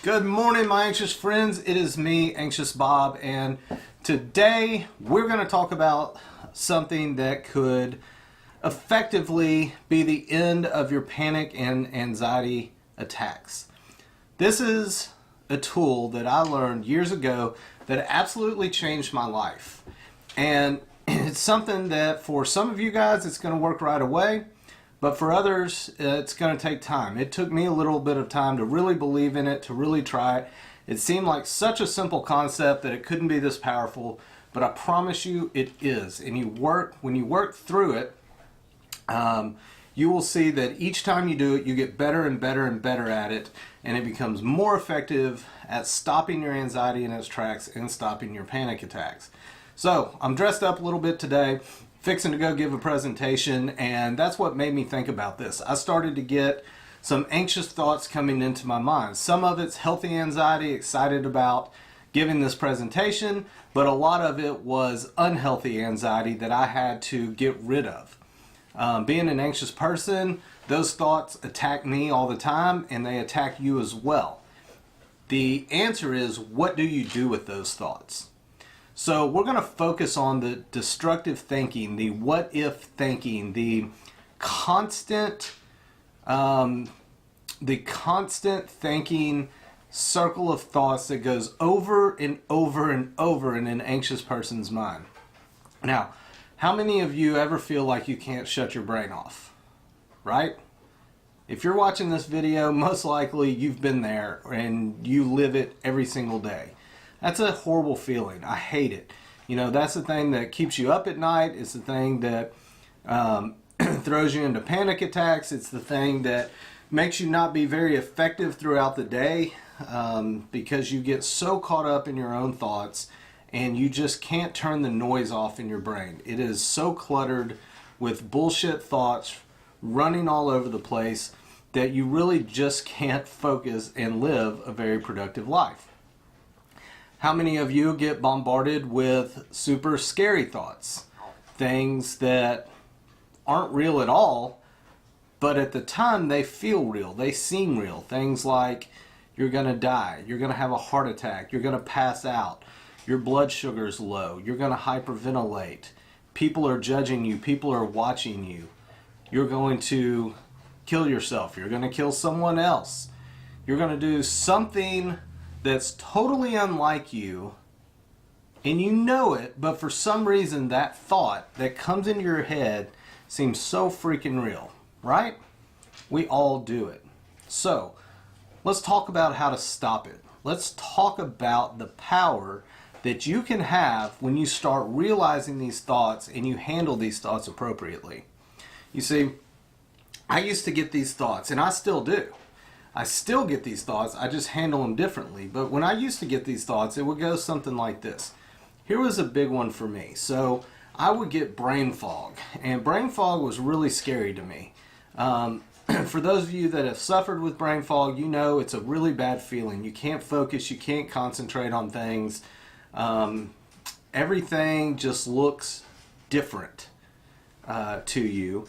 Good morning, my anxious friends. It is me, Anxious Bob, and today we're going to talk about something that could effectively be the end of your panic and anxiety attacks. This is a tool that I learned years ago that absolutely changed my life. And it's something that for some of you guys it's going to work right away. But for others, it's going to take time. It took me a little bit of time to really believe in it, to really try it. It seemed like such a simple concept that it couldn't be this powerful, but I promise you it is. And when you work through it, you will see that each time you do it, you get better and better and better at it, and it becomes more effective at stopping your anxiety in its tracks and stopping your panic attacks. So I'm dressed up a little bit today, fixing to go give a presentation, and that's what made me think about this. I started to get some anxious thoughts coming into my mind. Some of it's healthy anxiety, excited about giving this presentation, but a lot of it was unhealthy anxiety that I had to get rid of. Being an anxious person, those thoughts attack me all the time, and they attack you as well. The answer is, what do you do with those thoughts? So we're going to focus on the destructive thinking, the what if thinking, the constant thinking circle of thoughts that goes over and over and over in an anxious person's mind. Now, how many of you ever feel like you can't shut your brain off, right? If you're watching this video, most likely you've been there and you live it every single day. That's a horrible feeling. I hate it. You know, that's the thing that keeps you up at night. It's the thing that throws you into panic attacks. It's the thing that makes you not be very effective throughout the day because you get so caught up in your own thoughts and you just can't turn the noise off in your brain. It is so cluttered with bullshit thoughts running all over the place that you really just can't focus and live a very productive life. How many of you get bombarded with super scary thoughts? Things that aren't real at all, but at the time they feel real, they seem real. Things like you're going to die, you're going to have a heart attack, you're going to pass out, your blood sugar's low, you're going to hyperventilate, people are judging you, people are watching you, you're going to kill yourself, you're going to kill someone else, you're going to do something that's totally unlike you, and you know it, but for some reason that thought that comes into your head seems so freaking real, right? We all do it. So let's talk about how to stop it. Let's talk about the power that you can have when you start realizing these thoughts and you handle these thoughts appropriately. You see, I used to get these thoughts, and I still do. I still get these thoughts, I just handle them differently. But when I used to get these thoughts, it would go something like this. Here was a big one for me. So I would get brain fog, and brain fog was really scary to me. For those of you that have suffered with brain fog, you know it's a really bad feeling. You can't focus, you can't concentrate on things. Everything just looks different to you.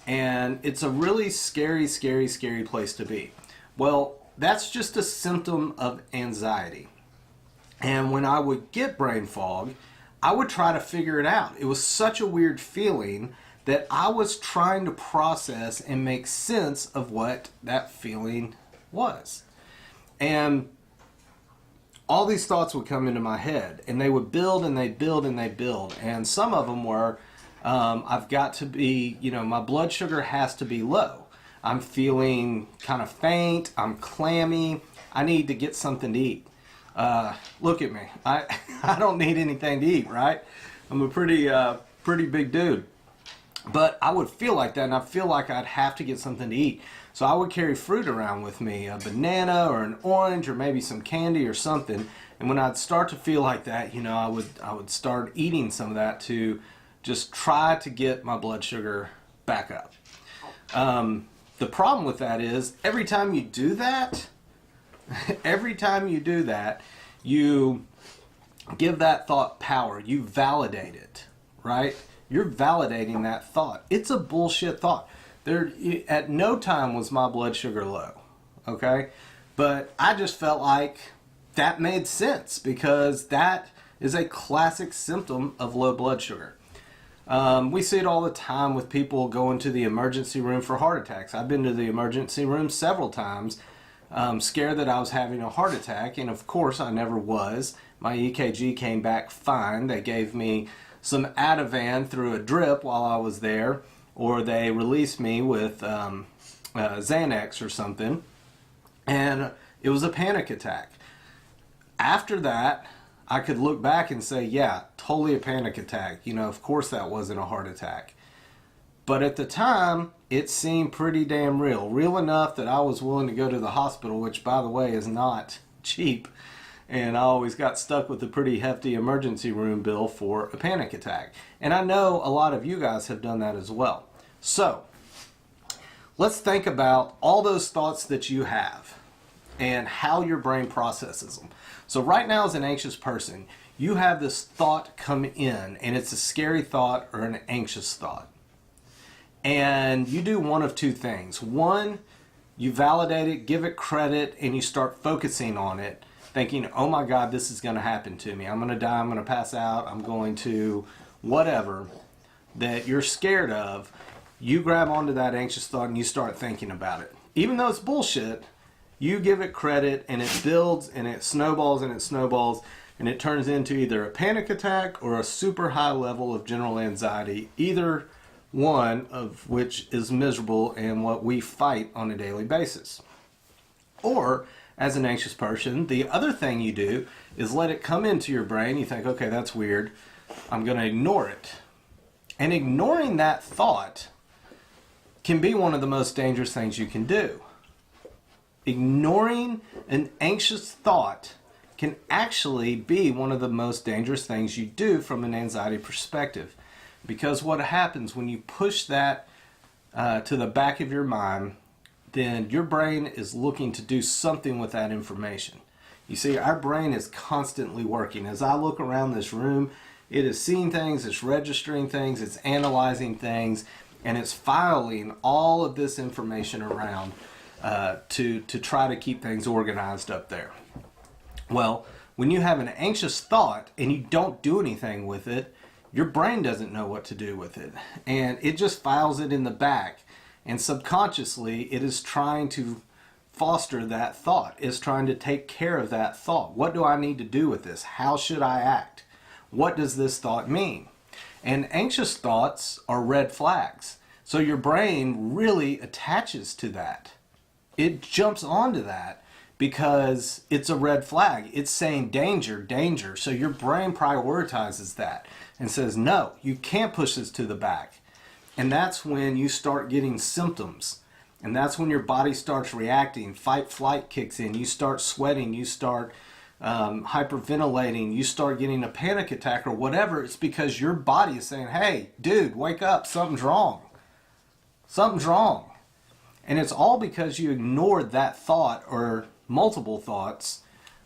And it's a really scary, scary, scary place to be. Well, that's just a symptom of anxiety. And when I would get brain fog, I would try to figure it out. It was such a weird feeling that I was trying to process and make sense of what that feeling was. And all these thoughts would come into my head, and they would build and they build and they build. And some of them were, I've got to be, my blood sugar has to be low. I'm feeling kind of faint, I'm clammy, I need to get something to eat. Look at me, I don't need anything to eat, right? I'm a pretty big dude. But I would feel like that, and I feel like I'd have to get something to eat. So I would carry fruit around with me, a banana or an orange or maybe some candy or something. And when I'd start to feel like that, I would start eating some of that to just try to get my blood sugar back up. The problem with that is every time you do that, you give that thought power. You validate it, right? You're validating that thought. It's a bullshit thought. At no time was my blood sugar low, okay? But I just felt like that made sense because that is a classic symptom of low blood sugar. We see it all the time with people going to the emergency room for heart attacks. I've been to the emergency room several times, scared that I was having a heart attack, and of course I never was. My EKG came back fine. They gave me some Ativan through a drip while I was there, or they released me with Xanax or something, and it was a panic attack. After that, I could look back and say, yeah, totally a panic attack. You know, of course that wasn't a heart attack. But at the time, it seemed pretty damn real. Real enough that I was willing to go to the hospital, which, by the way, is not cheap. And I always got stuck with a pretty hefty emergency room bill for a panic attack. And I know a lot of you guys have done that as well. So, let's think about all those thoughts that you have and how your brain processes them. So right now, as an anxious person, you have this thought come in, and it's a scary thought or an anxious thought. And you do one of two things. One, you validate it, give it credit, and you start focusing on it, thinking, oh my God, this is going to happen to me. I'm going to die, I'm going to pass out, I'm going to whatever that you're scared of. You grab onto that anxious thought and you start thinking about it. Even though it's bullshit, you give it credit, and it builds, and it snowballs, and it snowballs, and it turns into either a panic attack or a super high level of general anxiety, either one of which is miserable and what we fight on a daily basis. Or, as an anxious person, the other thing you do is let it come into your brain. You think, okay, that's weird. I'm going to ignore it. And ignoring that thought can be one of the most dangerous things you can do. Ignoring an anxious thought can actually be one of the most dangerous things you do from an anxiety perspective. Because what happens when you push that to the back of your mind, then your brain is looking to do something with that information. You see, our brain is constantly working. As I look around this room, it is seeing things, it's registering things, it's analyzing things, and it's filing all of this information around to try to keep things organized up there. Well, when you have an anxious thought and you don't do anything with it, your brain doesn't know what to do with it. And it just files it in the back. And subconsciously, it is trying to foster that thought. It's trying to take care of that thought. What do I need to do with this? How should I act? What does this thought mean? And anxious thoughts are red flags. So your brain really attaches to that. It jumps onto that because it's a red flag. It's saying danger, danger. So your brain prioritizes that and says, no, you can't push this to the back. And that's when you start getting symptoms. And that's when your body starts reacting. Fight, flight kicks in. You start sweating. You start hyperventilating. You start getting a panic attack or whatever. It's because your body is saying, hey, dude, wake up. Something's wrong. Something's wrong. And it's all because you ignored that thought or multiple thoughts,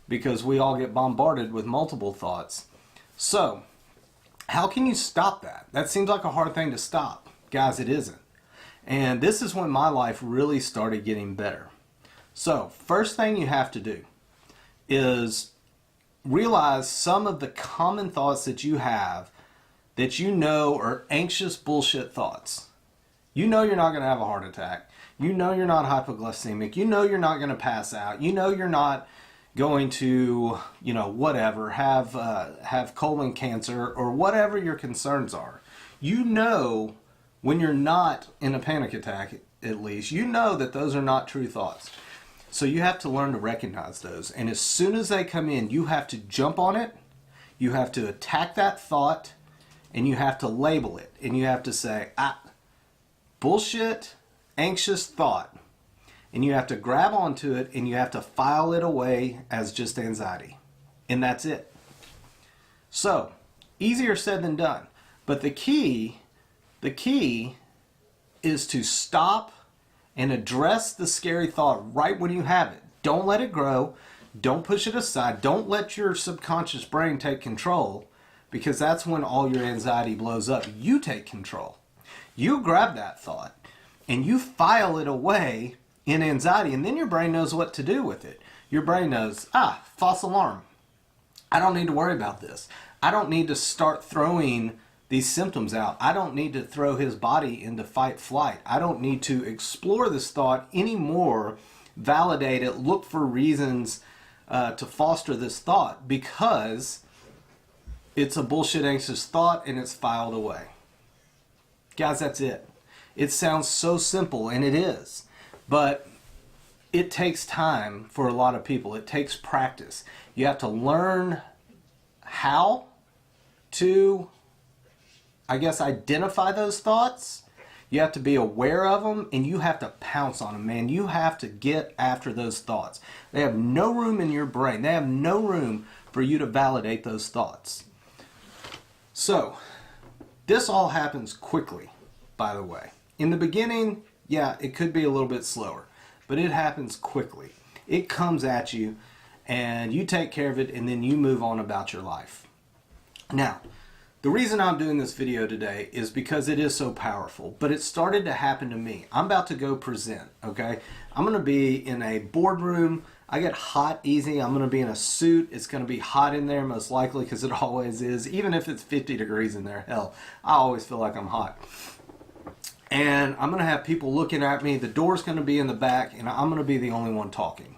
because we all get bombarded with multiple thoughts. So, how can you stop that? That seems like a hard thing to stop. Guys, it isn't. And this is when my life really started getting better. So, first thing you have to do is realize some of the common thoughts that you have that you know are anxious bullshit thoughts. You know you're not going to have a heart attack. You know you're not hypoglycemic. You know you're not going to pass out. You know you're not going to, whatever, have colon cancer or whatever your concerns are. You know when you're not in a panic attack, at least, you know that those are not true thoughts. So you have to learn to recognize those. And as soon as they come in, you have to jump on it. You have to attack that thought, and you have to label it. And you have to say, bullshit, anxious thought. And you have to grab onto it and you have to file it away as just anxiety. And that's it. So, easier said than done. But the key is to stop and address the scary thought right when you have it. Don't let it grow. Don't push it aside. Don't let your subconscious brain take control, because that's when all your anxiety blows up. You take control. You grab that thought and you file it away in anxiety, and then your brain knows what to do with it. Your brain knows, false alarm. I don't need to worry about this. I don't need to start throwing these symptoms out. I don't need to throw his body into fight flight. I don't need to explore this thought anymore, validate it, look for reasons to foster this thought, because it's a bullshit anxious thought and it's filed away. Guys, that's it. It sounds so simple, and it is, but it takes time for a lot of people. It takes practice. You have to learn how to, I guess, identify those thoughts. You have to be aware of them, and you have to pounce on them, man. You have to get after those thoughts. They have no room in your brain. They have no room for you to validate those thoughts. So, this all happens quickly, by the way. In the beginning, yeah, it could be a little bit slower, but it happens quickly. It comes at you, and you take care of it, and then you move on about your life. Now, the reason I'm doing this video today is because it is so powerful, but it started to happen to me. I'm about to go present, okay? I'm going to be in a boardroom. I get hot easy. I'm going to be in a suit. It's going to be hot in there, most likely, because it always is. Even if it's 50 degrees in there, hell, I always feel like I'm hot. And I'm going to have people looking at me. The door's going to be in the back, and I'm going to be the only one talking.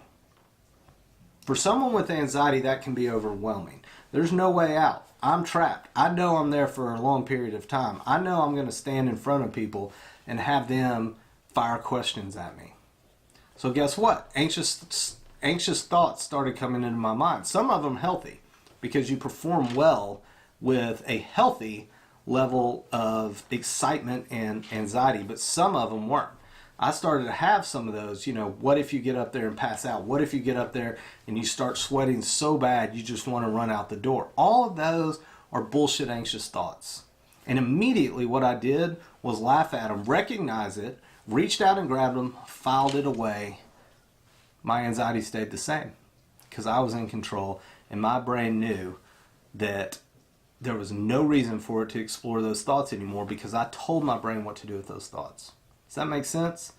For someone with anxiety, that can be overwhelming. There's no way out. I'm trapped. I know I'm there for a long period of time. I know I'm going to stand in front of people and have them fire questions at me. So guess what? Anxious thoughts started coming into my mind. Some of them healthy, because you perform well with a healthy level of excitement and anxiety, but some of them weren't. I started to have some of those, what if you get up there and pass out? What if you get up there and you start sweating so bad you just want to run out the door? All of those are bullshit anxious thoughts. And immediately what I did was laugh at them, recognize it, reached out and grabbed them, filed it away. My anxiety stayed the same because I was in control, and my brain knew that there was no reason for it to explore those thoughts anymore, because I told my brain what to do with those thoughts. Does that make sense?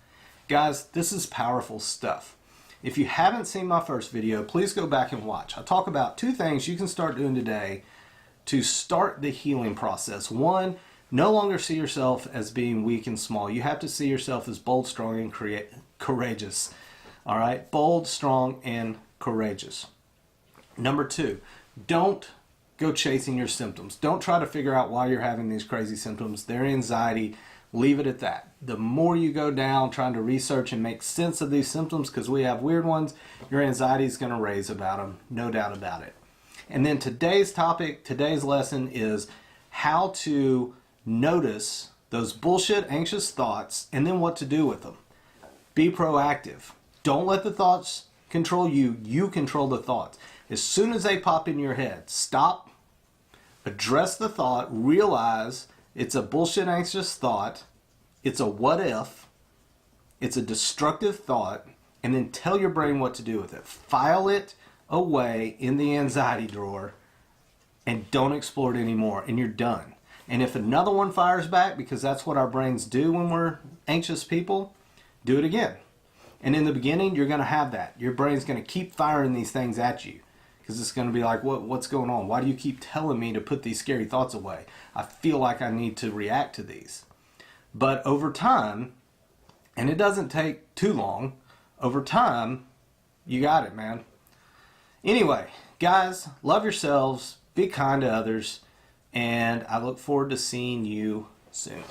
Guys, this is powerful stuff. If you haven't seen my first video, please go back and watch. I talk about 2 things you can start doing today to start the healing process. 1, no longer see yourself as being weak and small. You have to see yourself as bold, strong, and courageous. All right? Bold, strong, and courageous. Number 2, don't go chasing your symptoms. Don't try to figure out why you're having these crazy symptoms. They're anxiety. Leave it at that. The more you go down trying to research and make sense of these symptoms, because we have weird ones, your anxiety is going to raise about them, no doubt about it. And then today's topic, today's lesson is how to notice those bullshit anxious thoughts and then what to do with them. Be proactive. Don't let the thoughts control you. You control the thoughts. As soon as they pop in your head, stop, address the thought, realize it's a bullshit anxious thought, it's a what if, it's a destructive thought, and then tell your brain what to do with it. File it away in the anxiety drawer and don't explore it anymore, and you're done. And if another one fires back, because that's what our brains do when we're anxious people, do it again. And in the beginning, you're going to have that. Your brain's going to keep firing these things at you, because it's going to be like, what's going on? Why do you keep telling me to put these scary thoughts away? I feel like I need to react to these. But over time, and it doesn't take too long, over time, you got it, man. Anyway, guys, love yourselves, be kind to others, and I look forward to seeing you soon.